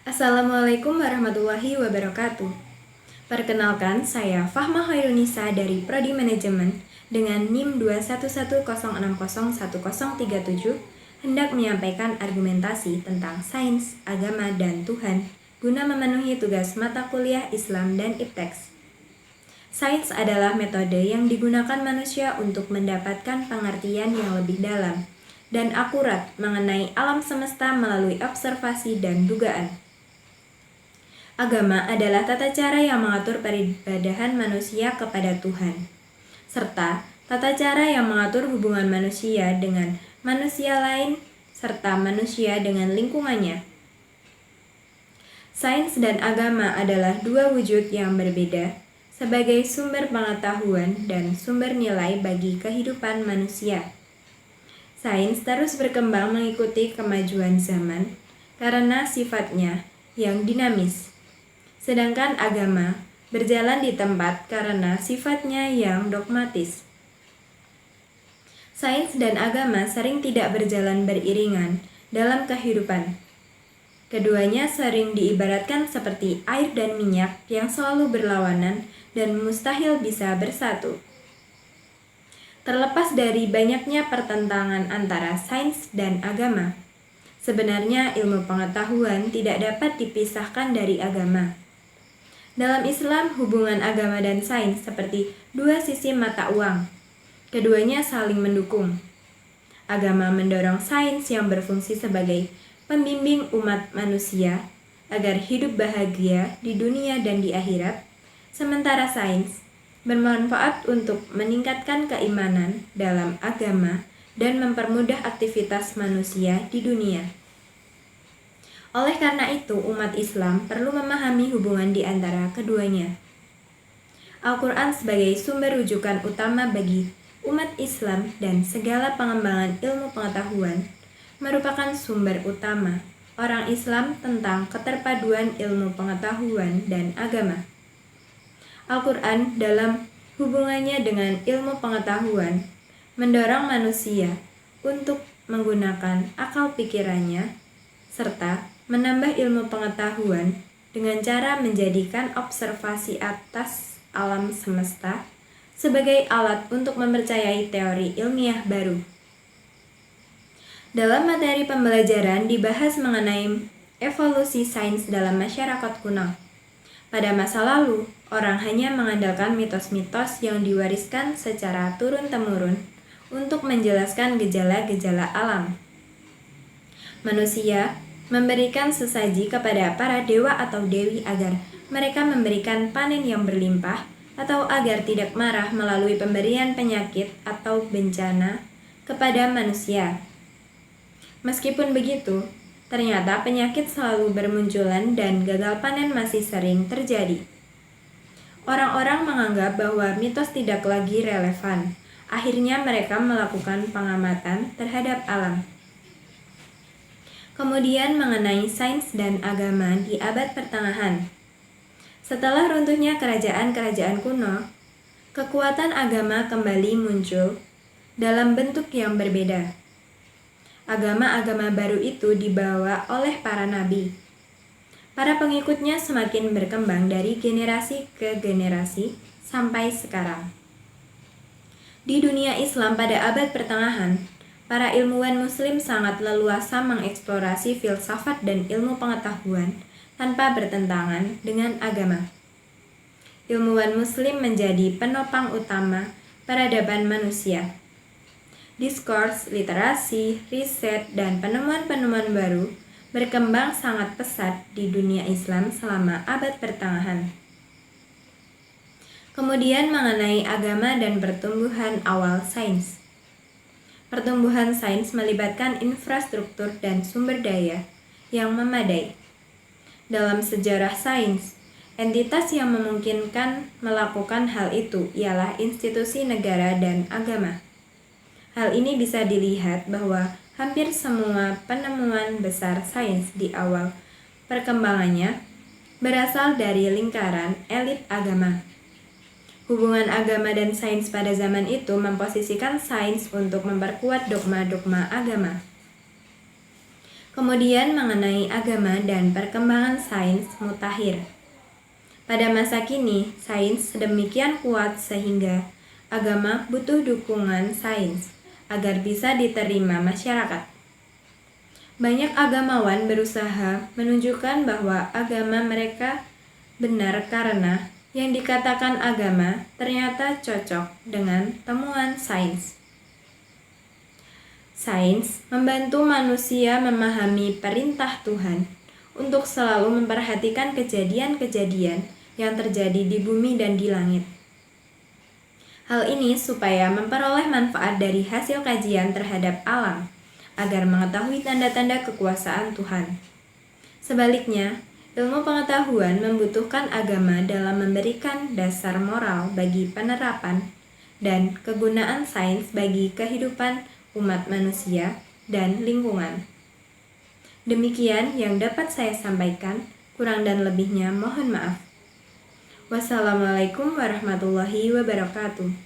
Assalamualaikum warahmatullahi wabarakatuh. Perkenalkan, saya Fahma Khairunisa dari Prodi Manajemen dengan NIM 21106011037 hendak menyampaikan argumentasi tentang sains, agama, dan Tuhan guna memenuhi tugas mata kuliah Islam dan IPTEX. Sains adalah metode yang digunakan manusia untuk mendapatkan pengertian yang lebih dalam dan akurat mengenai alam semesta melalui observasi dan dugaan. Agama adalah tata cara yang mengatur peribadahan manusia kepada Tuhan, serta tata cara yang mengatur hubungan manusia dengan manusia lain, serta manusia dengan lingkungannya. Sains dan agama adalah dua wujud yang berbeda sebagai sumber pengetahuan dan sumber nilai bagi kehidupan manusia. Sains terus berkembang mengikuti kemajuan zaman karena sifatnya yang dinamis. Sedangkan agama berjalan di tempat karena sifatnya yang dogmatis. Sains dan agama sering tidak berjalan beriringan dalam kehidupan. Keduanya sering diibaratkan seperti air dan minyak yang selalu berlawanan dan mustahil bisa bersatu. Terlepas dari banyaknya pertentangan antara sains dan agama, sebenarnya ilmu pengetahuan tidak dapat dipisahkan dari agama. Dalam Islam, hubungan agama dan sains seperti dua sisi mata uang. Keduanya saling mendukung. Agama mendorong sains yang berfungsi sebagai pembimbing umat manusia agar hidup bahagia di dunia dan di akhirat, sementara sains bermanfaat untuk meningkatkan keimanan dalam agama dan mempermudah aktivitas manusia di dunia. Oleh karena itu, umat Islam perlu memahami hubungan di antara keduanya. Al-Quran sebagai sumber rujukan utama bagi umat Islam dan segala pengembangan ilmu pengetahuan merupakan sumber utama orang Islam tentang keterpaduan ilmu pengetahuan dan agama. Al-Quran dalam hubungannya dengan ilmu pengetahuan mendorong manusia untuk menggunakan akal pikirannya serta menambah ilmu pengetahuan dengan cara menjadikan observasi atas alam semesta sebagai alat untuk mempercayai teori ilmiah baru. Dalam materi pembelajaran dibahas mengenai evolusi sains dalam masyarakat kuno. Pada masa lalu, orang hanya mengandalkan mitos-mitos yang diwariskan secara turun-temurun untuk menjelaskan gejala-gejala alam. Manusia memberikan sesaji kepada para dewa atau dewi agar mereka memberikan panen yang berlimpah atau agar tidak marah melalui pemberian penyakit atau bencana kepada manusia. Meskipun begitu, ternyata penyakit selalu bermunculan dan gagal panen masih sering terjadi. Orang-orang menganggap bahwa mitos tidak lagi relevan. Akhirnya mereka melakukan pengamatan terhadap alam. Kemudian mengenai sains dan agama di abad pertengahan. Setelah runtuhnya kerajaan-kerajaan kuno, kekuatan agama kembali muncul dalam bentuk yang berbeda. Agama-agama baru itu dibawa oleh para nabi. Para pengikutnya semakin berkembang dari generasi ke generasi sampai sekarang. Di dunia Islam pada abad pertengahan, para ilmuwan muslim sangat leluasa mengeksplorasi filsafat dan ilmu pengetahuan tanpa bertentangan dengan agama. Ilmuwan muslim menjadi penopang utama peradaban manusia. Diskurs, literasi, riset, dan penemuan-penemuan baru berkembang sangat pesat di dunia Islam selama abad pertengahan. Kemudian mengenai agama dan pertumbuhan awal sains. Pertumbuhan sains melibatkan infrastruktur dan sumber daya yang memadai. Dalam sejarah sains, entitas yang memungkinkan melakukan hal itu ialah institusi negara dan agama. Hal ini bisa dilihat bahwa hampir semua penemuan besar sains di awal perkembangannya berasal dari lingkaran elit agama. Hubungan agama dan sains pada zaman itu memposisikan sains untuk memperkuat dogma-dogma agama. Kemudian mengenai agama dan perkembangan sains mutakhir. Pada masa kini, sains sedemikian kuat sehingga agama butuh dukungan sains agar bisa diterima masyarakat. Banyak agamawan berusaha menunjukkan bahwa agama mereka benar karena yang dikatakan agama ternyata cocok dengan temuan sains. Sains membantu manusia memahami perintah Tuhan untuk selalu memperhatikan kejadian-kejadian yang terjadi di bumi dan di langit. Hal ini supaya memperoleh manfaat dari hasil kajian terhadap alam, agar mengetahui tanda-tanda kekuasaan Tuhan. Sebaliknya, ilmu pengetahuan membutuhkan agama dalam memberikan dasar moral bagi penerapan dan kegunaan sains bagi kehidupan umat manusia dan lingkungan. Demikian yang dapat saya sampaikan, kurang dan lebihnya mohon maaf. Wassalamualaikum warahmatullahi wabarakatuh.